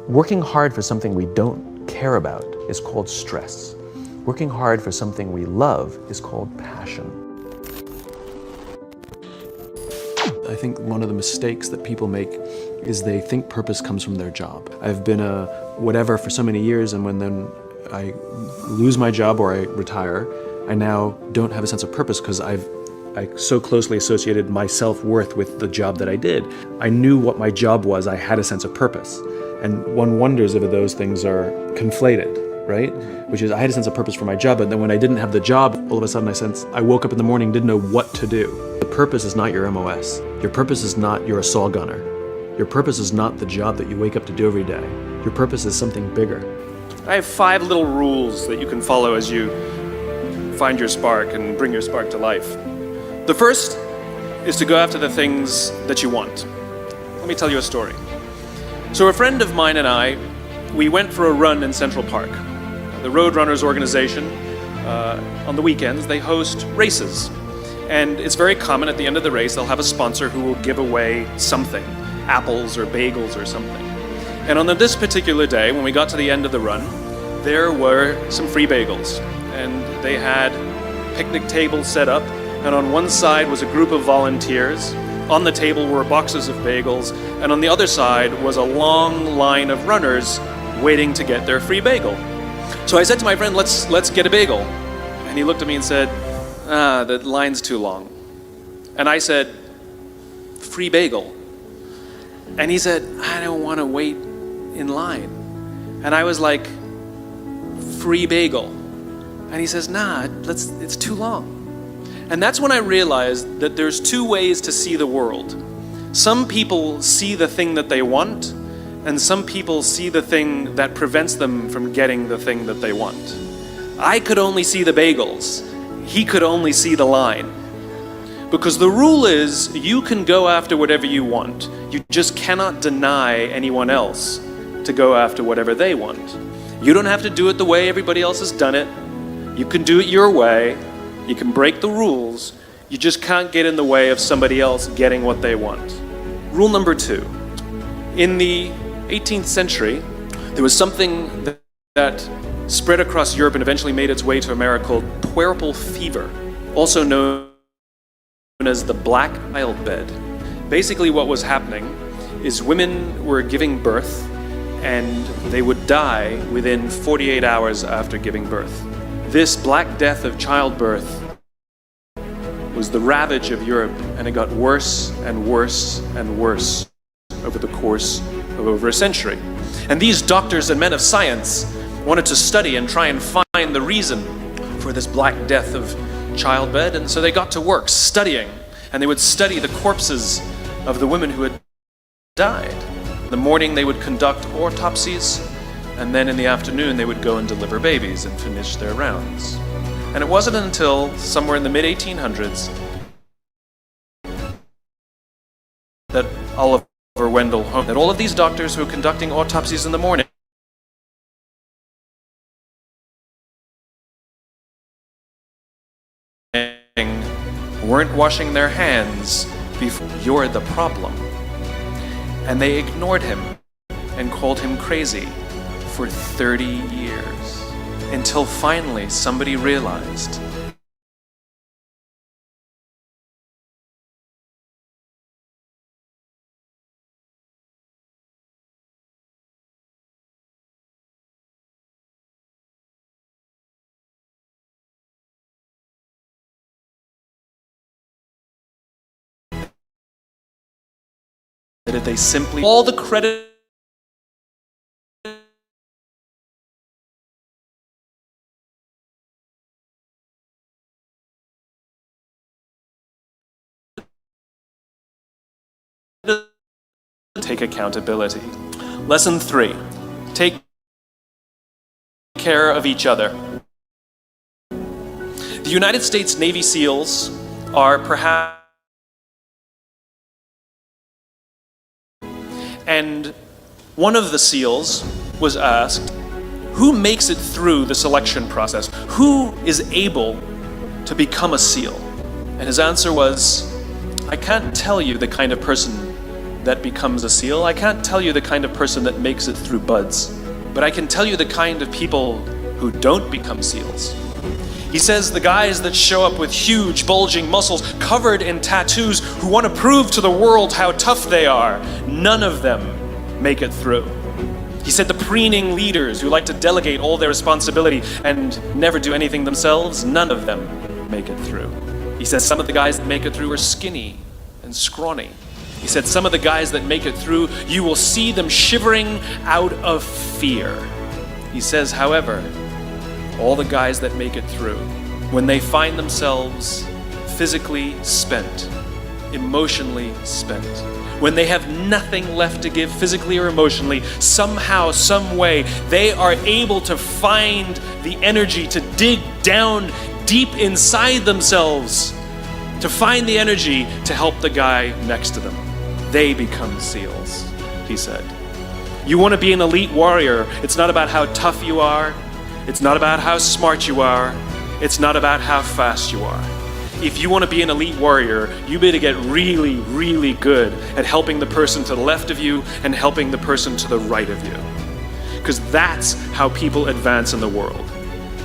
Working hard for something we don't care about is called stress. Working hard for something we love is called passion. I think one of the mistakes that people make is they think purpose comes from their job. I've been a whatever for so many years, and when then I lose my job or I retire, I now don't have a sense of purpose because I so closely associated my self-worth with the job that I did. I knew what my job was, I had a sense of purpose. And one wonders if those things are conflated, right? Which is, I had a sense of purpose for my job, but then when I didn't have the job, all of a sudden I woke up in the morning, didn't know what to do. The purpose is not your MOS. Your purpose is not you're a saw gunner. Your purpose is not the job that you wake up to do every day. Your purpose is something bigger. I have 5 little rules that you can follow as you find your spark and bring your spark to life. The first is to go after the things that you want. Let me tell you a story. So a friend of mine and I, we went for a run in Central Park. The Roadrunners organization, on the weekends, they host races. And it's very common at the end of the race, they'll have a sponsor who will give away something, apples or bagels or something. And on this particular day, when we got to the end of the run, there were some free bagels. And they had picnic tables set up, and on one side was a group of volunteers. On the table were boxes of bagels, and on the other side was a long line of runners waiting to get their free bagel. So I said to my friend, let's get a bagel. And he looked at me and said, the line's too long. And I said, free bagel. And he said, I don't want to wait in line. And I was like, free bagel. And he says, nah, it's too long. And that's when I realized that there's 2 ways to see the world. Some people see the thing that they want, and some people see the thing that prevents them from getting the thing that they want. I could only see the bagels. He could only see the line. Because the rule is, you can go after whatever you want. You just cannot deny anyone else to go after whatever they want. You don't have to do it the way everybody else has done it. You can do it your way. You can break the rules. You just can't get in the way of somebody else getting what they want. Rule number 2. In the 18th century, there was something that spread across Europe and eventually made its way to America called puerperal fever, also known as the black childbed. Basically what was happening is women were giving birth and they would die within 48 hours after giving birth. This Black Death of childbirth was the ravage of Europe, and it got worse and worse and worse over the course of over a century. And these doctors and men of science wanted to study and try and find the reason for this Black Death of childbed, and so they got to work studying, and they would study the corpses of the women who had died. In the morning they would conduct autopsies, and then in the afternoon they would go and deliver babies and finish their rounds. And it wasn't until somewhere in the mid-1800s that Oliver Wendell Holmes, that all of these doctors who were conducting autopsies in the morning weren't washing their hands before. You're the problem. And they ignored him and called him crazy for 30 years, until finally somebody realized that if they simply all the credit take accountability. Lesson 3, take care of each other. The United States Navy SEALs are perhaps, and one of the SEALs was asked, who makes it through the selection process? Who is able to become a SEAL? And his answer was, I can't tell you the kind of person that becomes a seal. I can't tell you the kind of person that makes it through buds, but I can tell you the kind of people who don't become seals. He says the guys that show up with huge, bulging muscles covered in tattoos who want to prove to the world how tough they are, none of them make it through. He said the preening leaders who like to delegate all their responsibility and never do anything themselves, none of them make it through. He says some of the guys that make it through are skinny and scrawny. He said some of the guys that make it through, you will see them shivering out of fear. He says, however, all the guys that make it through, when they find themselves physically spent, emotionally spent, when they have nothing left to give physically or emotionally, somehow, some way, they are able to find the energy to dig down deep inside themselves, to find the energy to help the guy next to them. They become seals, he said. You want to be an elite warrior. It's not about how tough you are. It's not about how smart you are. It's not about how fast you are. If you want to be an elite warrior, you better get really, really good at helping the person to the left of you and helping the person to the right of you. Because that's how people advance in the world.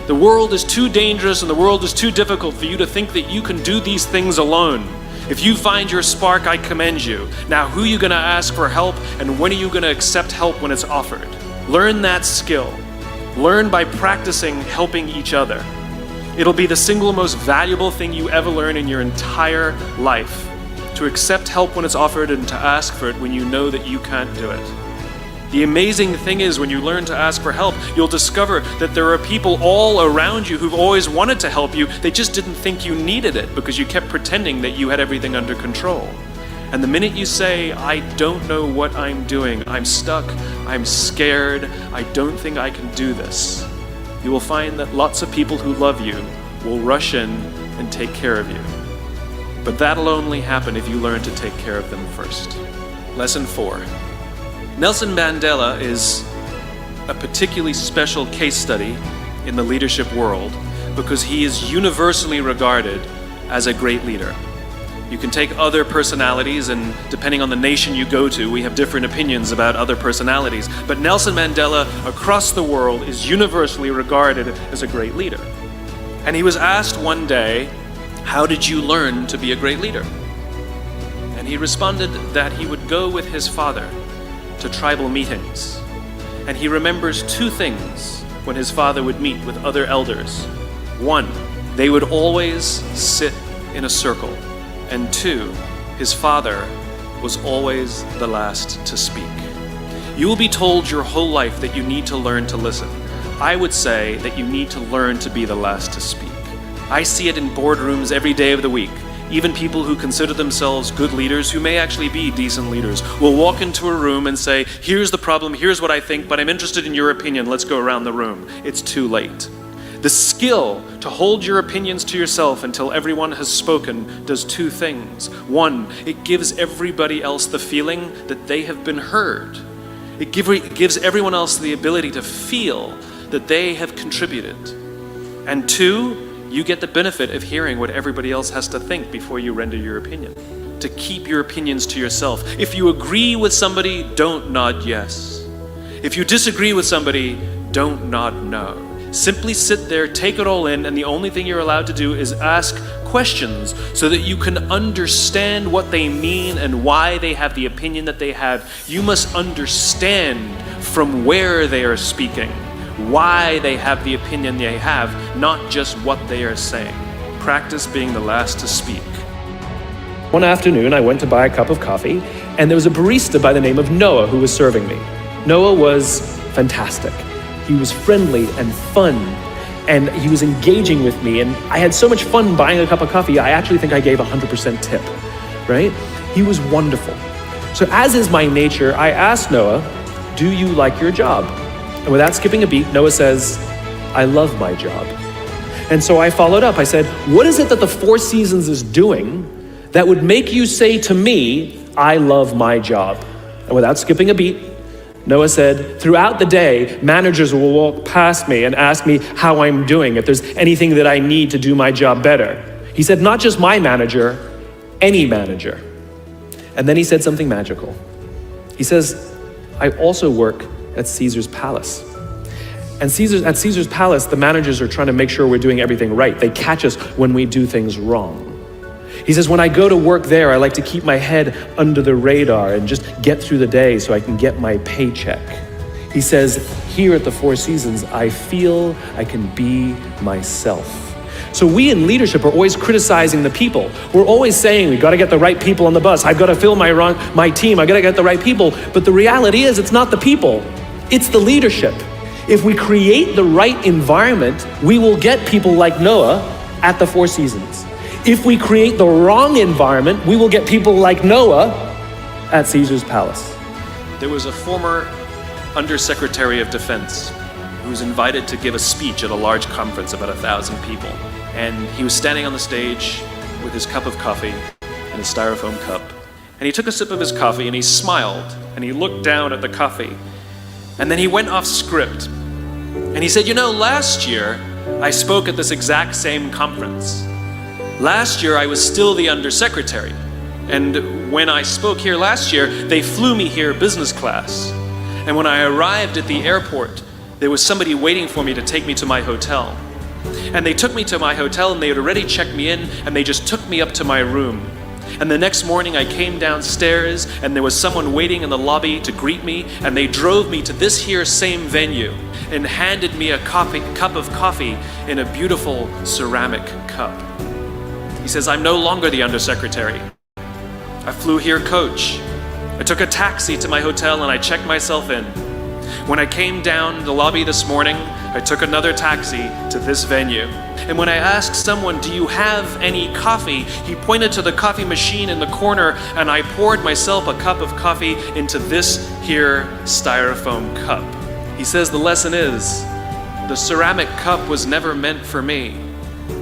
The world is too dangerous and the world is too difficult for you to think that you can do these things alone. If you find your spark, I commend you. Now, who are you going to ask for help, and when are you going to accept help when it's offered? Learn that skill. Learn by practicing helping each other. It'll be the single most valuable thing you ever learn in your entire life, to accept help when it's offered and to ask for it when you know that you can't do it. The amazing thing is, when you learn to ask for help, you'll discover that there are people all around you who've always wanted to help you. They just didn't think you needed it because you kept pretending that you had everything under control. And the minute you say, I don't know what I'm doing, I'm stuck, I'm scared, I don't think I can do this, you will find that lots of people who love you will rush in and take care of you. But that'll only happen if you learn to take care of them first. Lesson 4. Nelson Mandela is a particularly special case study in the leadership world because he is universally regarded as a great leader. You can take other personalities, and depending on the nation you go to, we have different opinions about other personalities. But Nelson Mandela across the world is universally regarded as a great leader. And he was asked one day, how did you learn to be a great leader? And he responded that he would go with his father to tribal meetings. And he remembers two things when his father would meet with other elders. One, they would always sit in a circle. And two, his father was always the last to speak. You will be told your whole life that you need to learn to listen. I would say that you need to learn to be the last to speak. I see it in boardrooms every day of the week. Even people who consider themselves good leaders, who may actually be decent leaders, will walk into a room and say, here's the problem, here's what I think, but I'm interested in your opinion, let's go around the room. It's too late. The skill to hold your opinions to yourself until everyone has spoken does two things. One, it gives everybody else the feeling that they have been heard. It gives everyone else the ability to feel that they have contributed. And two, you get the benefit of hearing what everybody else has to think before you render your opinion. To keep your opinions to yourself. If you agree with somebody, don't nod yes. If you disagree with somebody, don't nod no. Simply sit there, take it all in, and the only thing you're allowed to do is ask questions so that you can understand what they mean and why they have the opinion that they have. You must understand from where they are speaking, why they have the opinion they have, not just what they are saying. Practice being the last to speak. One afternoon, I went to buy a cup of coffee, and there was a barista by the name of Noah who was serving me. Noah was fantastic. He was friendly and fun, and he was engaging with me, and I had so much fun buying a cup of coffee, I actually think I gave 100% tip, right? He was wonderful. So as is my nature, I asked Noah, do you like your job? And without skipping a beat, Noah says, I love my job. And so I followed up. I said, what is it that the Four Seasons is doing that would make you say to me, I love my job? And without skipping a beat, Noah said, throughout the day, managers will walk past me and ask me how I'm doing, if there's anything that I need to do my job better. He said, not just my manager, any manager. And then he said something magical. He says, I also work at Caesar's palace. And at Caesar's palace, the managers are trying to make sure we're doing everything right. They catch us when we do things wrong. He says, when I go to work there, I like to keep my head under the radar and just get through the day so I can get my paycheck. He says, here at the Four Seasons, I feel I can be myself. So we in leadership are always criticizing the people. We're always saying, we've got to get the right people on the bus. I've got to fill my team. I've got to get the right people. But the reality is, it's not the people. It's the leadership. If we create the right environment, we will get people like Noah at the Four Seasons. If we create the wrong environment, we will get people like Noah at Caesar's palace. There was a former Undersecretary of Defense who was invited to give a speech at a large conference, about 1,000 people. And he was standing on the stage with his cup of coffee and a styrofoam cup. And he took a sip of his coffee and he smiled and he looked down at the coffee. And then he went off script. And he said, you know, last year I spoke at this exact same conference. Last year I was still the undersecretary. And when I spoke here last year, they flew me here business class. And when I arrived at the airport, there was somebody waiting for me to take me to my hotel. And they took me to my hotel and they had already checked me in and they just took me up to my room. And the next morning I came downstairs and there was someone waiting in the lobby to greet me, and they drove me to this here same venue and handed me a cup of coffee in a beautiful ceramic cup. He says, I'm no longer the undersecretary. I flew here coach. I took a taxi to my hotel and I checked myself in. When I came down the lobby this morning, I took another taxi to this venue. And when I asked someone, do you have any coffee? He pointed to the coffee machine in the corner and I poured myself a cup of coffee into this here styrofoam cup. He says the lesson is, the ceramic cup was never meant for me.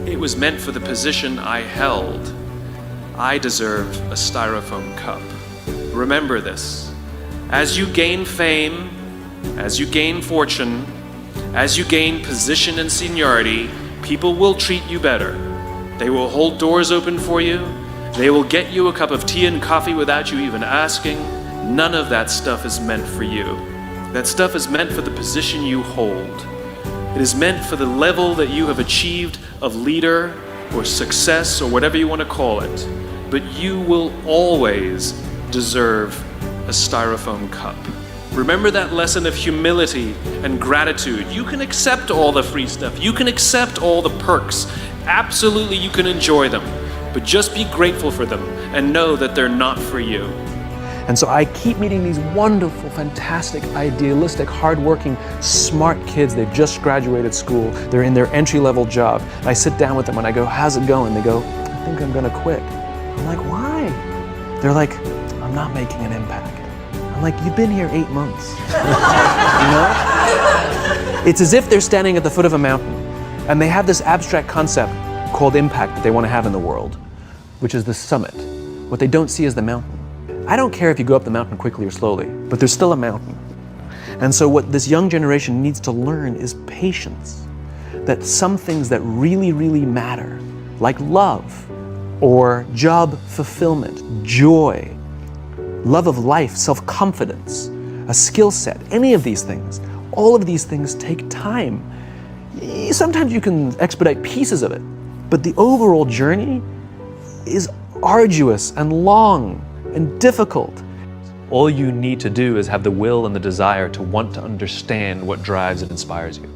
It was meant for the position I held. I deserve a styrofoam cup. Remember this. As you gain fame, as you gain fortune, as you gain position and seniority, people will treat you better. They will hold doors open for you. They will get you a cup of tea and coffee without you even asking. None of that stuff is meant for you. That stuff is meant for the position you hold. It is meant for the level that you have achieved of leader or success or whatever you want to call it. But you will always deserve a styrofoam cup. Remember that lesson of humility and gratitude. You can accept all the free stuff. You can accept all the perks. Absolutely, you can enjoy them. But just be grateful for them and know that they're not for you. And so I keep meeting these wonderful, fantastic, idealistic, hardworking, smart kids. They've just graduated school. They're in their entry-level job. And I sit down with them and I go, how's it going? They go, I think I'm gonna quit. I'm like, why? They're like, I'm not making an impact. I'm like, you've been here 8 months. You know? It's as if they're standing at the foot of a mountain and they have this abstract concept called impact that they want to have in the world, which is the summit. What they don't see is the mountain. I don't care if you go up the mountain quickly or slowly, but there's still a mountain. And so what this young generation needs to learn is patience. That some things that really, really matter, like love or job fulfillment, joy, love of life, self-confidence, a skill set, any of these things, all of these things take time. Sometimes you can expedite pieces of it, but the overall journey is arduous and long and difficult. All you need to do is have the will and the desire to want to understand what drives and inspires you.